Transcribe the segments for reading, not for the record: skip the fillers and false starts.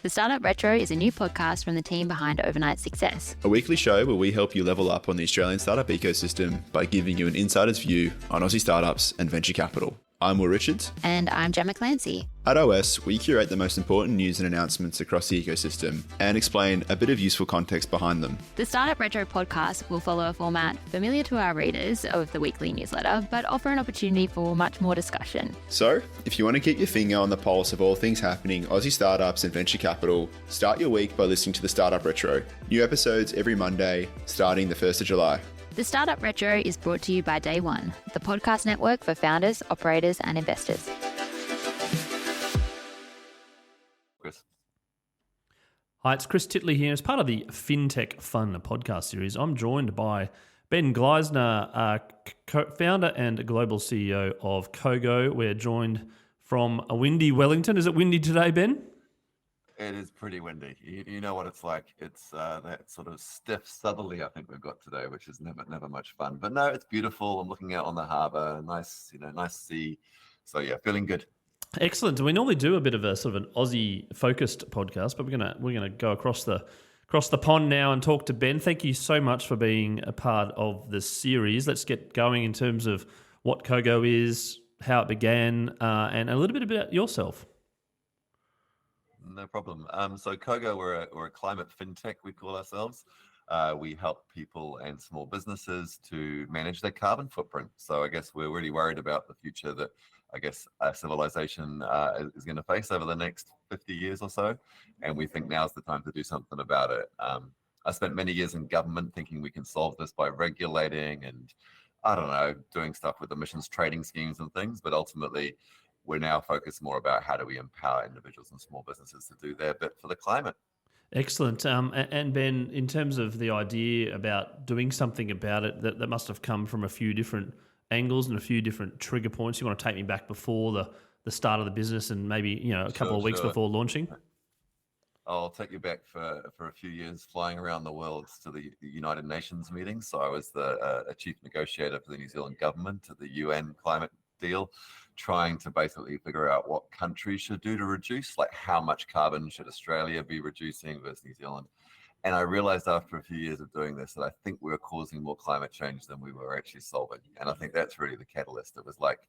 The Startup Retro is a new podcast from the team behind Overnight Success. A weekly show where we help you level up on the Australian startup ecosystem by giving you an insider's view on Aussie startups and venture capital. I'm Will Richards. And I'm Gemma Clancy. At OS, we curate the most important news and announcements across the ecosystem and explain a bit of useful context behind them. The Startup Retro podcast will follow a format familiar to our readers of the weekly newsletter, but offer an opportunity for much more discussion. So, if you want to keep your finger on the pulse of all things happening Aussie startups and venture capital, start your week by listening to the Startup Retro. New episodes every Monday, starting the 1st of July. The Startup Retro is brought to you by Day One, the podcast network for founders, operators, and investors. Chris. Hi, it's Chris Titley here. As part of the FinTech Fun podcast series, I'm joined by Ben Gleisner, founder and global CEO of Cogo. We're joined from a windy Wellington. Is it windy today, Ben? It is pretty windy. You know what it's like. It's that sort of stiff southerly I think we've got today, which is never much fun. But no, it's beautiful. I'm looking out on the harbour, nice sea. So yeah, feeling good. Excellent. We normally do a bit of a sort of an Aussie-focused podcast, but we're gonna go across the pond now and talk to Ben. Thank you so much for being a part of this series. Let's get going in terms of what Cogo is, how it began, and a little bit about yourself. No problem. So Cogo, we're a climate fintech, we call ourselves. We help people and small businesses to manage their carbon footprint. So I guess we're really worried about the future that I guess civilization is going to face over the next 50 years or so. And we think now's the time to do something about it. I spent many years in government thinking we can solve this by regulating and, I don't know, doing stuff with emissions trading schemes and things. But ultimately, we're now focused more about how do we empower individuals and small businesses to do their bit for the climate. Excellent. And Ben, in terms of the idea about doing something about it, that must have come from a few different angles and a few different trigger points. You want to take me back before the start of the business and maybe a couple of weeks before launching? I'll take you back for a few years flying around the world to the United Nations meetings. So I was a chief negotiator for the New Zealand government to the UN climate deal, trying to basically figure out what countries should do to reduce, like how much carbon should Australia be reducing versus New Zealand. And I realized after a few years of doing this that I think we were causing more climate change than we were actually solving. And I think that's really the catalyst. It was like,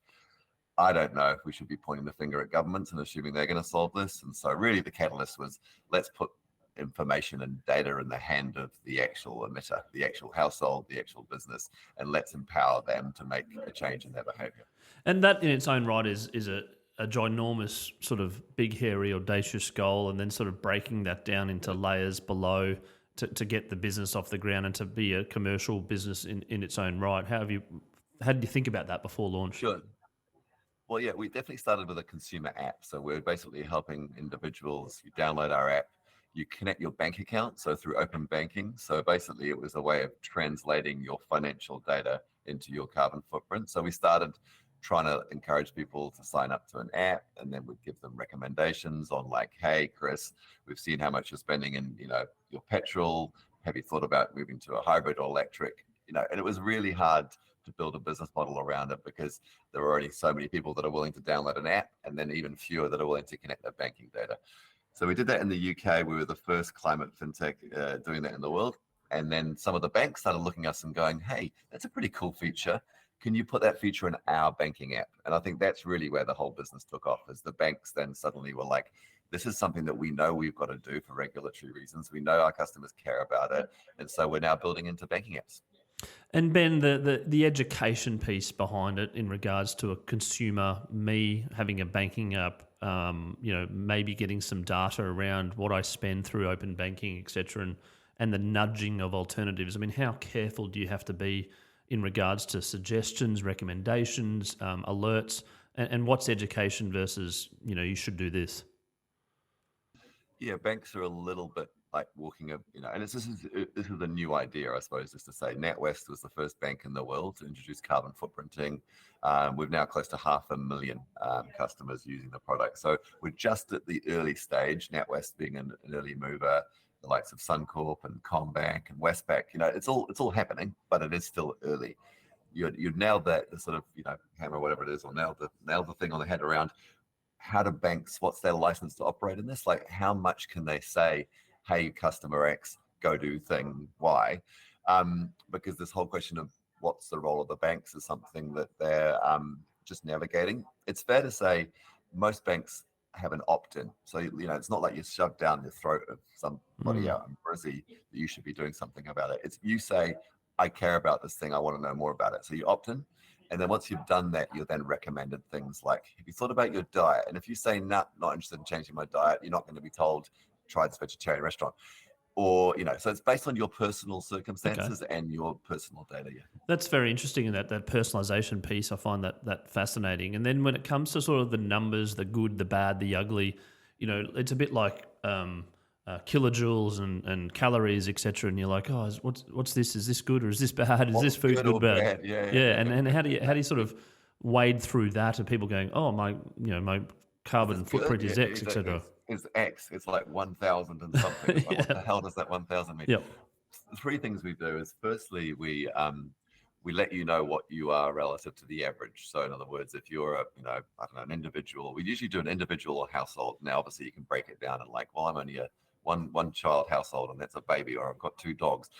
I don't know if we should be pointing the finger at governments and assuming they're going to solve this. And so really the catalyst was, let's put information and data in the hand of the actual emitter, the actual household, the actual business, and let's empower them to make a change in their behavior. And that in its own right is a ginormous sort of big, hairy, audacious goal, and then sort of breaking that down into layers below to get the business off the ground and to be a commercial business in its own right. How did you think about that before launch? Sure. Well, yeah, we definitely started with a consumer app. So we're basically helping individuals. You download our app, you connect your bank account, so through open banking. So basically it was a way of translating your financial data into your carbon footprint. So we started trying to encourage people to sign up to an app, and then we'd give them recommendations on like, hey, Chris, we've seen how much you're spending in, your petrol. Have you thought about moving to a hybrid or electric? And it was really hard to build a business model around it because there are already so many people that are willing to download an app, and then even fewer that are willing to connect their banking data. So we did that in the UK. We were the first climate fintech doing that in the world. And then some of the banks started looking at us and going, hey, that's a pretty cool feature. Can you put that feature in our banking app? And I think that's really where the whole business took off, as the banks then suddenly were like, this is something that we know we've got to do for regulatory reasons. We know our customers care about it. And so we're now building into banking apps. And Ben, the education piece behind it in regards to a consumer, me having a banking app, maybe getting some data around what I spend through open banking, et cetera, and the nudging of alternatives. I mean, how careful do you have to be in regards to suggestions, recommendations, alerts, and what's education versus, you should do this? Yeah, banks are a little bit like walking up, and this is a new idea, I suppose, just to say. NatWest was the first bank in the world to introduce carbon footprinting. We've now close to 500,000 customers using the product. So we're just at the early stage, NatWest being an early mover, the likes of Suncorp and Combank and Westpac. It's all happening, but it is still early. You nailed that, the sort of hammer, whatever it is, or nailed the thing on the head around how do banks, what's their license to operate in this? Like, how much can they say, hey, customer X, go do thing Y? Because this whole question of what's the role of the banks is something that they're just navigating. It's fair to say most banks have an opt-in. So, it's not like you shove down the throat of somebody out in Brizzy that you should be doing something about it. It's you say, I care about this thing, I want to know more about it. So you opt in. And then once you've done that, you're then recommended things like, have you thought about your diet? And if you say, nah, not interested in changing my diet, you're not going to be told, try this vegetarian restaurant. Or, so it's based on your personal circumstances and your personal data. Yeah. That's very interesting in that personalization piece. I find that fascinating. And then when it comes to sort of the numbers, the good, the bad, the ugly, it's a bit like kilojoules and calories, etc. And you're like, oh, what's this? Is this good or is this bad? Is this food good, bad? Yeah. And how do you sort of wade through that? Of people going, oh, my carbon footprint is X, etc. Is X. It's like 1,000 and something. Like, what the hell does that 1,000 mean? Yep. Three things we do is, firstly, we let you know what you are relative to the average. So in other words, if you're an individual, we usually do an individual or household. Now, obviously, you can break it down and like, well, I'm only a one child household and that's a baby, or I've got 2 dogs.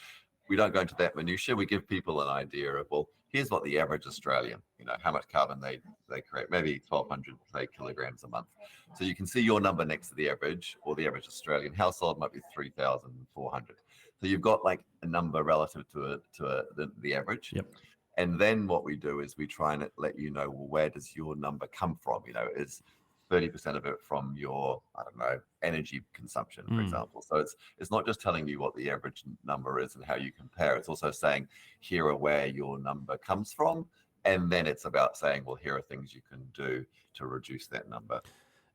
We don't go into that minutiae. We give people an idea of, well, here's what the average Australian, how much carbon they create, maybe 1,200 kilograms a month. So you can see your number next to the average, or the average Australian household might be 3,400. So you've got like a number relative to the average. Yep. And then what we do is we try and let you know, well, where does your number come from? Is 30% of it from your, energy consumption, for example. So it's not just telling you what the average number is and how you compare. It's also saying, here are where your number comes from. And then it's about saying, well, here are things you can do to reduce that number.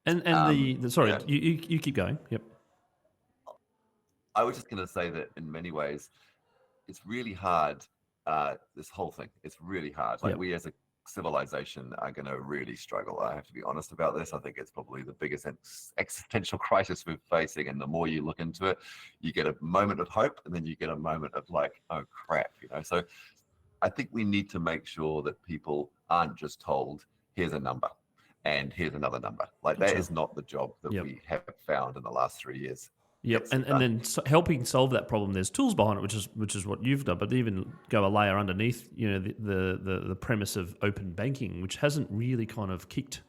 And you keep going. Yep. I was just going to say that in many ways, it's really hard. This whole thing, it's really hard. Like we as a civilization are going to really struggle. I have to be honest about this. I think it's probably the biggest existential crisis we're facing. And the more you look into it, you get a moment of hope, and then you get a moment of like, oh crap, So I think we need to make sure that people aren't just told, here's a number and here's another number. Like that is not the job that we have found in the last 3 years. Yep, and then helping solve that problem, there's tools behind it, which is what you've done. But even go a layer underneath, the premise of open banking, which hasn't really kind of kicked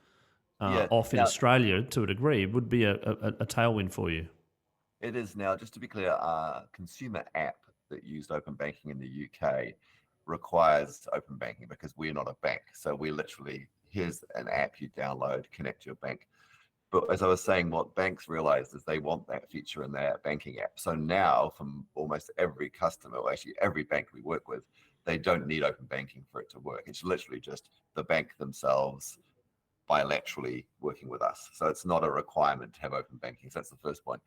off in Australia to a degree, would be a tailwind for you. It is now. Just to be clear, our consumer app that used open banking in the UK requires open banking because we're not a bank. So we literally, here's an app you download, connect to your bank. But as I was saying, what banks realized is they want that feature in their banking app. So now from almost every customer, or actually every bank we work with, they don't need open banking for it to work. It's literally just the bank themselves bilaterally working with us. So it's not a requirement to have open banking. So that's the first point.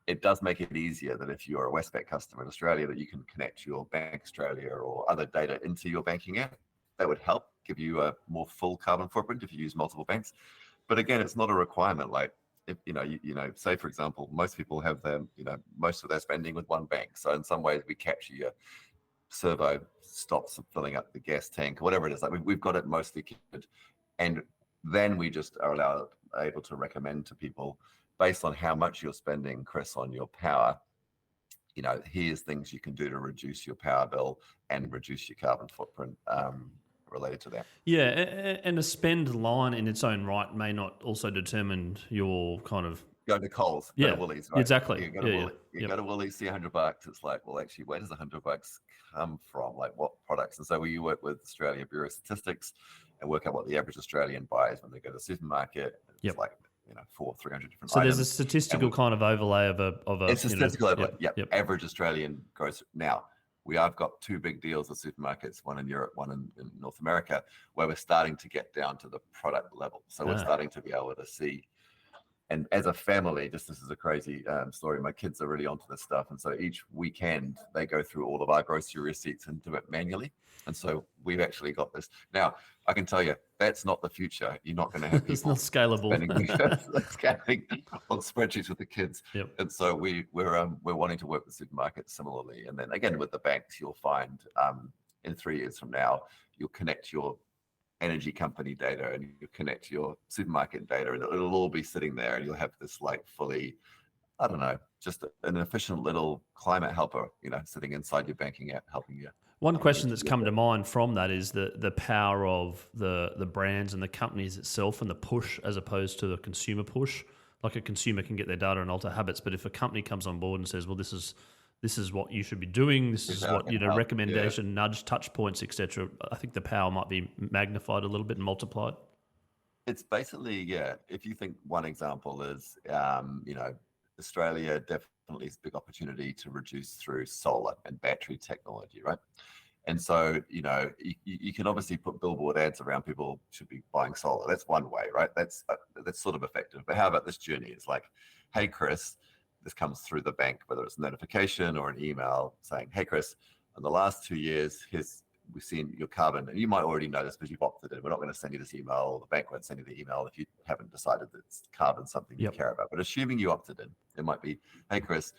It does make it easier that if you're a Westpac customer in Australia, that you can connect your Bank Australia or other data into your banking app. That would help give you a more full carbon footprint if you use multiple banks. But again, it's not a requirement. Like if say for example, most people have their most of their spending with one bank. So in some ways, we capture your servo stops filling up the gas tank, whatever it is. Like we've got it mostly covered, and then we just are able to recommend to people based on how much you're spending, Chris, on your power. Here's things you can do to reduce your power bill and reduce your carbon footprint. Related to that. Yeah, and a spend line in its own right may not also determine your kind of... Go to Coles, go to Woolies, right? Exactly. You go to Woolies, see $100. It's like, well, actually, where does $100 come from? Like what products? And so we work with Australia Bureau of Statistics and work out what the average Australian buys when they go to the supermarket. It's like 300 different items. So there's a statistical kind of overlay of a... It's a statistical overlay. Average Australian gross. Now, I've got 2 big deals with supermarkets, one in Europe, one in North America, where we're starting to get down to the product level. So we're starting to be able to see. And as a family, this is a crazy story. My kids are really onto this stuff. And so each weekend they go through all of our grocery receipts and do it manually. And so we've actually got this. Now, I can tell you, that's not the future. You're not going to have people. It's not scalable. Scanning on spreadsheets with the kids. Yep. And so we're wanting to work with supermarkets similarly. And then again, with the banks, you'll find in 3 years from now, you'll connect your energy company data, and you connect your supermarket data, and it'll all be sitting there, and you'll have this like fully, I don't know, just an efficient little climate helper, sitting inside your banking app helping you. One question that's come to mind from that is the power of the brands and the companies itself and the push as opposed to the consumer push. Like a consumer can get their data and alter habits, but if a company comes on board and says, well, this is what you should be doing, this is what, recommendation, nudge, touch points, etc., I think the power might be magnified a little bit and multiplied. It's basically, if you think one example is, Australia definitely is a big opportunity to reduce through solar and battery technology, right? And so, you can obviously put billboard ads around people should be buying solar. That's one way, right? That's sort of effective. But how about this journey? It's like, hey, Chris, this comes through the bank, whether it's a notification or an email saying, hey, Chris, in the last 2 years, we've seen your carbon, and you might already know this because you've opted in. We're not going to send you this email. The bank won't send you the email if you haven't decided that carbon something you care about. But assuming you opted in, it might be, hey, Chris,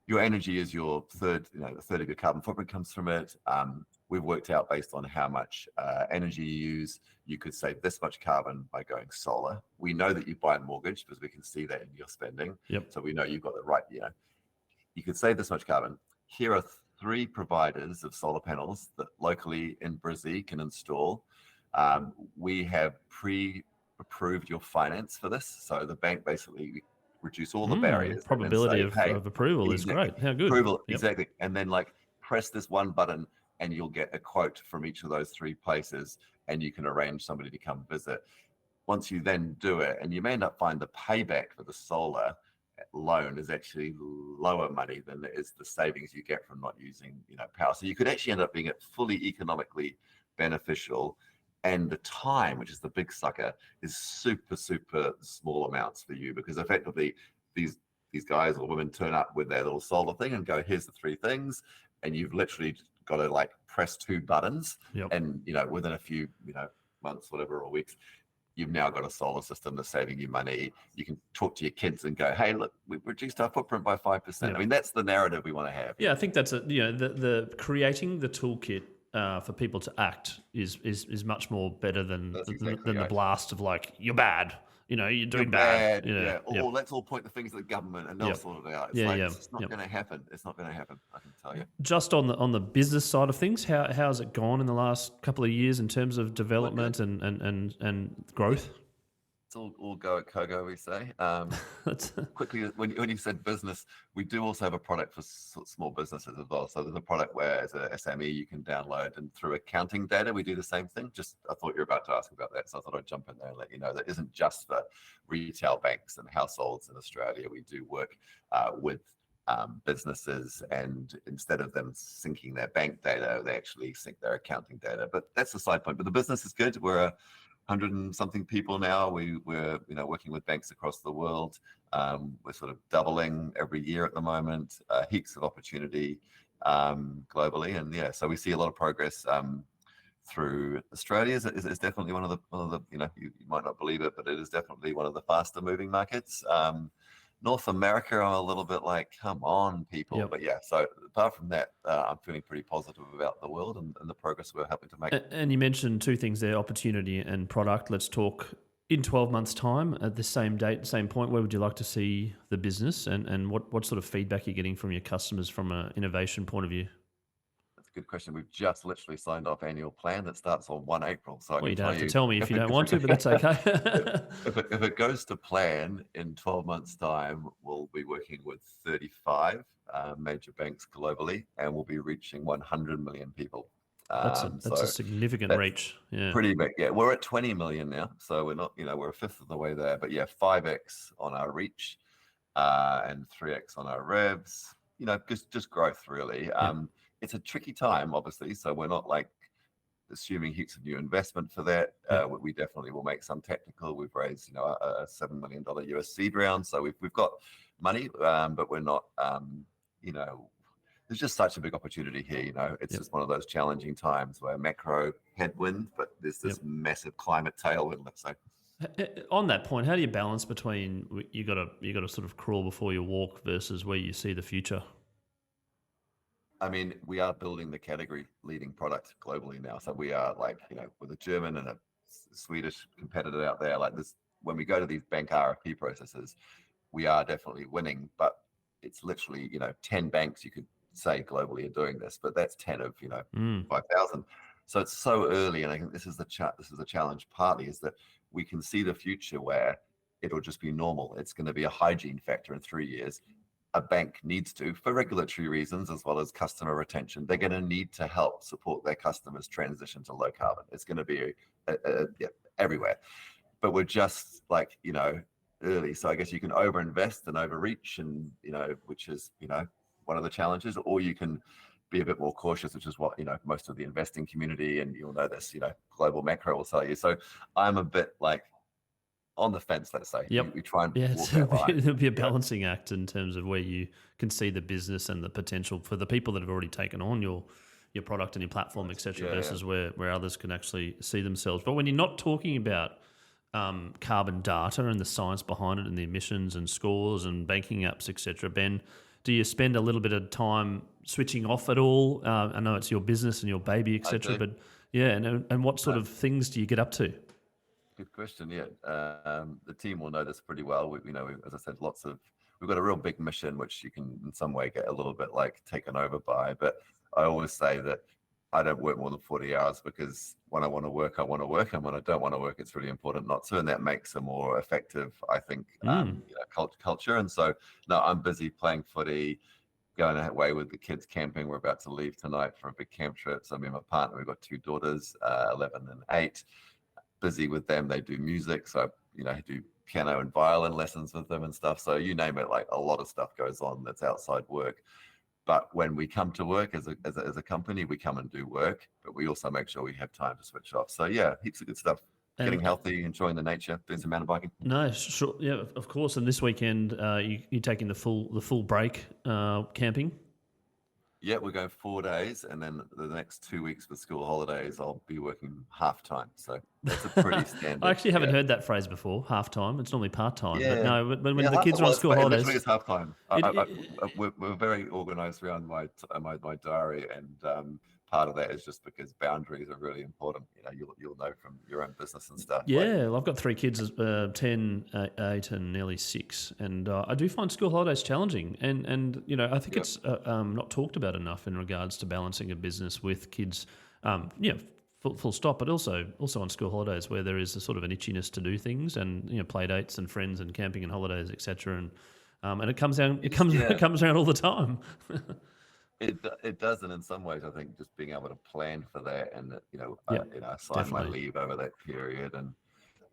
your energy is your third, a third of your carbon footprint comes from it. We've worked out based on how much energy you use, you could save this much carbon by going solar. We know that you buy a mortgage because we can see that in your spending. So we know you've got the right, you could save this much carbon. Here are 3 providers of solar panels that locally in Brizzy can install. We have pre-approved your finance for this. So the bank basically reduce all the barriers. Probability of approval is great. How good. Approval, exactly. And then press this one button and you'll get a quote from each of those 3 places, and you can arrange somebody to come visit. Once you then do it, and you may end up finding the payback for the solar loan is actually lower money than it is the savings you get from not using power. So you could actually end up being fully economically beneficial, and the time, which is the big sucker, is super small amounts for you, because effectively these guys or women turn up with their little solar thing and go, here's the 3 things, and you've literally got to press 2 buttons, and within a few months, whatever, or weeks, you've now got a solar system that's saving you money. You can talk to your kids and go, hey, look, we've reduced our footprint by 5%. I mean, that's the narrative we want to have. Yeah, I think that's the creating the toolkit for people to act is much more better than the blast of you're bad. You're doing bad. Or let's all point the fingers at the government and they'll sort it out. It's not going to happen. It's not going to happen, I can tell you. Just on the business side of things, how's it gone in the last couple of years in terms of development and growth? It's all go at Cogo, we say. Quickly, when you said business, we do also have a product for small businesses as well. So there's a product where, as a SME, you can download, and through accounting data, we do the same thing. I thought you were about to ask about that, so I thought I'd jump in there and let you know that isn't just for retail banks and households in Australia. We do work with businesses, and instead of them syncing their bank data, they actually sync their accounting data. But that's the side point. But the business is good. We're 100 and something people now. We're working with banks across the world. We're sort of doubling every year at the moment. Heaps of opportunity globally, and so we see a lot of progress through Australia. Is definitely one of the you might not believe it, but it is definitely one of the faster moving markets. North America, I'm a little bit like, come on, people. But so apart from that, I'm feeling pretty positive about the world and the progress we're helping to make. And you mentioned 2 things there, opportunity and product. Let's talk in 12 months' time at the same date, same point. Where would you like to see the business, and what sort of feedback you're getting from your customers from an innovation point of view? That's a good question. We've just literally signed off annual plan that starts on 1 April. So you don't have to tell me if you don't want to, but that's okay. if it goes to plan, in 12 months' time, we'll be working with 35 major banks globally, and we'll be reaching 100 million people. That's a significant reach. Yeah, pretty big. Yeah, we're at 20 million now, so we're not, we're a fifth of the way there. But 5x on our reach, and 3x on our revs. Just growth really. It's a tricky time, obviously, so we're not assuming heaps of new investment for that. We definitely will make some technical. We've raised, a $7 million US seed round, so we've got money, but we're not, there's just such a big opportunity here. It's just one of those challenging times where macro headwind, but there's this massive climate tailwind, let's say. On that point, how do you balance between you got to sort of crawl before you walk versus where you see the future? I mean, we are building the category leading product globally now. So we are like, with a German and a Swedish competitor out there, like this, when we go to these bank RFP processes, we are definitely winning, but it's literally, 10 banks you could say globally are doing this, but that's 10 of, 5,000. So it's so early. And I think this is the challenge partly, is that we can see the future where it'll just be normal. It's going to be a hygiene factor in 3 years. A bank needs to, for regulatory reasons, as well as customer retention, they're going to need to help support their customers transition to low carbon. It's going to be everywhere, but we're just like, early. So I guess you can overinvest and overreach, and, which is, one of the challenges, or you can be a bit more cautious, which is what, most of the investing community, and you'll know this, global macro will tell you. So I'm a bit like on the fence, let's say. Yep. We try and walk that line. It'll be a balancing act in terms of where you can see the business and the potential for the people that have already taken on your product and your platform, etc., versus where others can actually see themselves. But when you're not talking about carbon data and the science behind it and the emissions and scores and banking apps, etc., Ben, do you spend a little bit of time switching off at all? I know it's your business and your baby, etc., but and what sort of things do you get up to? Good question. Yeah, the team will know this pretty well. We as I said, we've got a real big mission, which you can in some way get a little bit like taken over by. But I always say that I don't work more than 40 hours, because when I want to work, I want to work, and when I don't want to work, it's really important not to, and that makes a more effective, I think, culture. And so, no, I'm busy playing footy, going away with the kids camping. We're about to leave tonight for a big camp trip. So me and my partner, we've got 2 daughters, 11 and 8. Busy with them. They do music, so I do piano and violin lessons with them and stuff. So you name it, like a lot of stuff goes on that's outside work. But when we come to work as a company, we come and do work, but we also make sure we have time to switch off. So yeah, heaps of good stuff. Getting healthy, enjoying the nature, doing some mountain biking. No, sure, yeah, of course. And this weekend, you're taking the full break camping. Yeah, we're going 4 days, and then the next 2 weeks with school holidays, I'll be working half time. So that's a pretty standard. I actually haven't heard that phrase before. Half time. It's normally part time. Yeah. But no, when the kids are on school holidays, it's half time. We're very organised around my diary, and part of that is just because boundaries are really important. You'll know from your own business and stuff. Yeah, I've got 3 kids, 10, 8, and nearly 6, and I do find school holidays challenging. And I think it's not talked about enough in regards to balancing a business with kids. Full stop, but also on school holidays, where there is a sort of an itchiness to do things, and play dates and friends and camping and holidays, etc. And it comes around all the time. It does, and in some ways, I think just being able to plan for that, and assign my leave over that period, and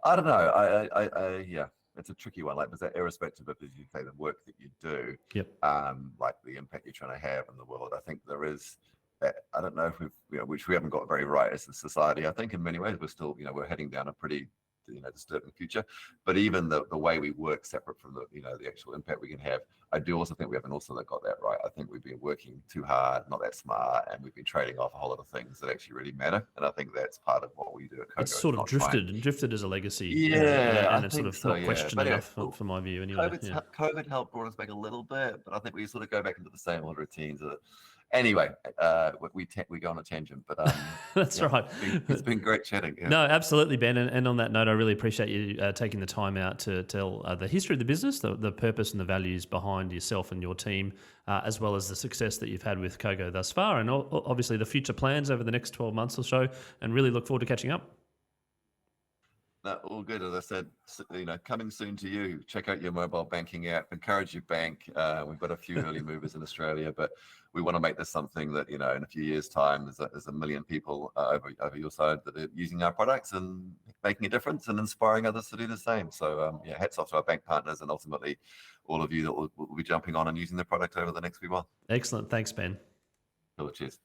I don't know, it's a tricky one. Like, is that irrespective of, as you say, the work that you do, like the impact you're trying to have in the world? I think there is. I don't know if which we haven't got very right as a society. I think in many ways we're still, we're heading down a pretty disturbing future. But even the way we work separate from the actual impact we can have, I do also think we haven't also got that right. I think we've been working too hard, not that smart, and we've been trading off a whole lot of things that actually really matter. And I think that's part of what we do at Cogo. It's sort of drifted as a legacy. Yeah, and it's sort of not questioned enough for my view anyway. COVID helped brought us back a little bit, but I think we sort of go back into the same old routines. Anyway, we go on a tangent, but that's right. It's been great chatting. Yeah. No, absolutely, Ben. And on that note, I really appreciate you taking the time out to tell the history of the business, the purpose and the values behind yourself and your team, as well as the success that you've had with Cogo thus far, and obviously the future plans over the next 12 months or so. And really look forward to catching up. No, all good. As I said, coming soon to you. Check out your mobile banking app. Encourage your bank. We've got a few early movers in Australia, but we want to make this something that in a few years' time, there's a million people over your side that are using our products and making a difference and inspiring others to do the same. So hats off to our bank partners, and ultimately all of you that will be jumping on and using the product over the next few months. Excellent. Thanks, Ben. Cool. Cheers.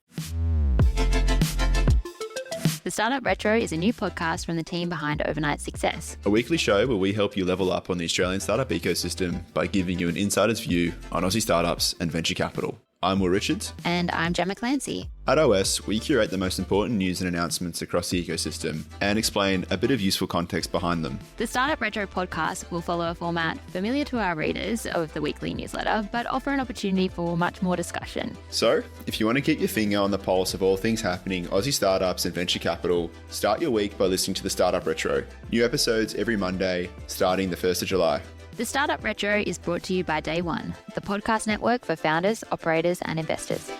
The Startup Retro is a new podcast from the team behind Overnight Success. A weekly show where we help you level up on the Australian startup ecosystem by giving you an insider's view on Aussie startups and venture capital. I'm Will Richards. And I'm Gemma Clancy. At OS, we curate the most important news and announcements across the ecosystem and explain a bit of useful context behind them. The Startup Retro podcast will follow a format familiar to our readers of the weekly newsletter, but offer an opportunity for much more discussion. So, if you want to keep your finger on the pulse of all things happening Aussie startups and venture capital, start your week by listening to the Startup Retro. New episodes every Monday, starting the 1st of July. The Startup Retro is brought to you by Day One, the podcast network for founders, operators, and investors.